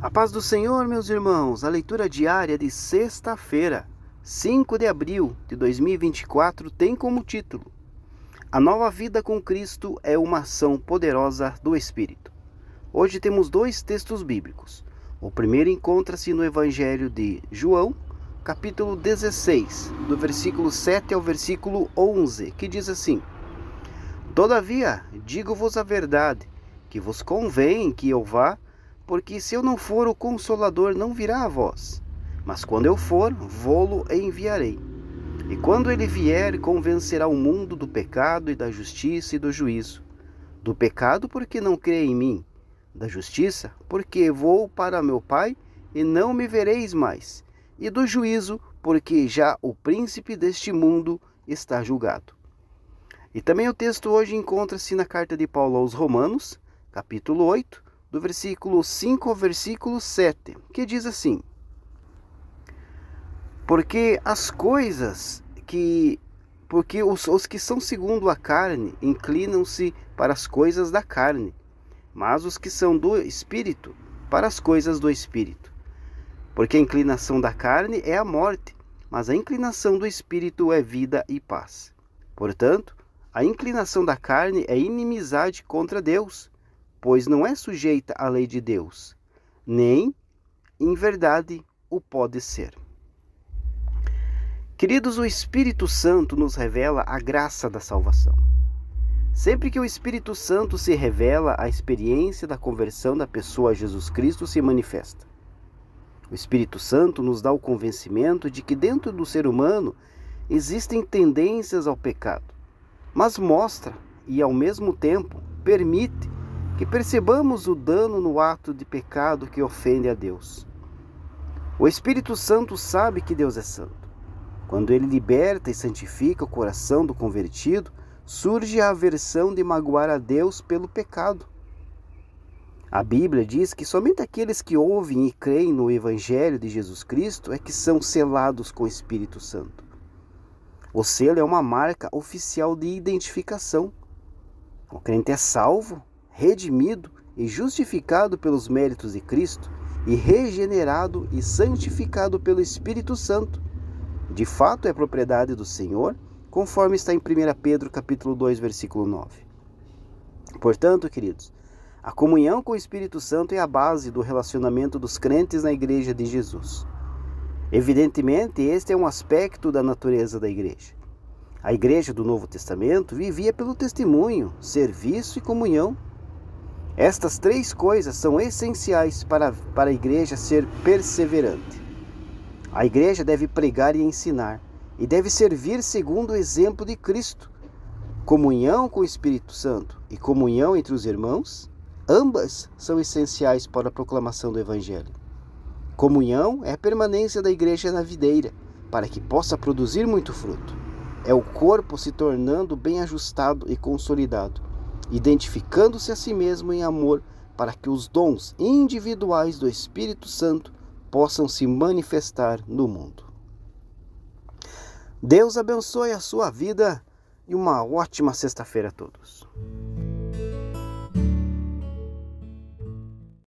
A paz do Senhor, meus irmãos, a leitura diária de sexta-feira, 5 de abril de 2024, tem como título: A nova vida com Cristo é uma ação poderosa do Espírito. Hoje temos dois textos bíblicos. O primeiro encontra-se no Evangelho de João, capítulo 16, do versículo 7 ao versículo 11, que diz assim: Todavia, digo-vos a verdade, que vos convém que eu vá, porque se eu não for, o Consolador não virá a vós. Mas quando eu for, vô-lo enviarei. E quando ele vier, convencerá o mundo do pecado e da justiça e do juízo. Do pecado, porque não crê em mim. Da justiça, porque vou para meu Pai e não me vereis mais. E do juízo, porque já o príncipe deste mundo está julgado. E também o texto hoje encontra-se na carta de Paulo aos Romanos, capítulo 8, do versículo 5 ao versículo 7, que diz assim: Porque os que são segundo a carne inclinam-se para as coisas da carne, mas os que são do Espírito, para as coisas do Espírito. Porque a inclinação da carne é a morte, mas a inclinação do Espírito é vida e paz. Portanto, a inclinação da carne é inimizade contra Deus, pois não é sujeita à lei de Deus, nem, em verdade, o pode ser. Queridos, o Espírito Santo nos revela a graça da salvação. Sempre que o Espírito Santo se revela, a experiência da conversão da pessoa a Jesus Cristo se manifesta. O Espírito Santo nos dá o convencimento de que dentro do ser humano existem tendências ao pecado, mas mostra e, ao mesmo tempo, permite que percebamos o dano no ato de pecado que ofende a Deus. O Espírito Santo sabe que Deus é santo. Quando ele liberta e santifica o coração do convertido, surge a aversão de magoar a Deus pelo pecado. A Bíblia diz que somente aqueles que ouvem e creem no Evangelho de Jesus Cristo é que são selados com o Espírito Santo. O selo é uma marca oficial de identificação. O crente é salvo, redimido e justificado pelos méritos de Cristo e regenerado e santificado pelo Espírito Santo. De fato, é propriedade do Senhor, conforme está em 1 Pedro capítulo 2, versículo 9. Portanto, queridos, a comunhão com o Espírito Santo é a base do relacionamento dos crentes na Igreja de Jesus. Evidentemente, este é um aspecto da natureza da Igreja. A Igreja do Novo Testamento vivia pelo testemunho, serviço e comunhão. Estas três coisas são essenciais para a Igreja ser perseverante. A Igreja deve pregar e ensinar, e deve servir segundo o exemplo de Cristo. Comunhão com o Espírito Santo e comunhão entre os irmãos, ambas são essenciais para a proclamação do Evangelho. Comunhão é a permanência da Igreja na videira, para que possa produzir muito fruto. É o corpo se tornando bem ajustado e consolidado, identificando-se a si mesmo em amor, para que os dons individuais do Espírito Santo possam se manifestar no mundo. Deus abençoe a sua vida e uma ótima sexta-feira a todos.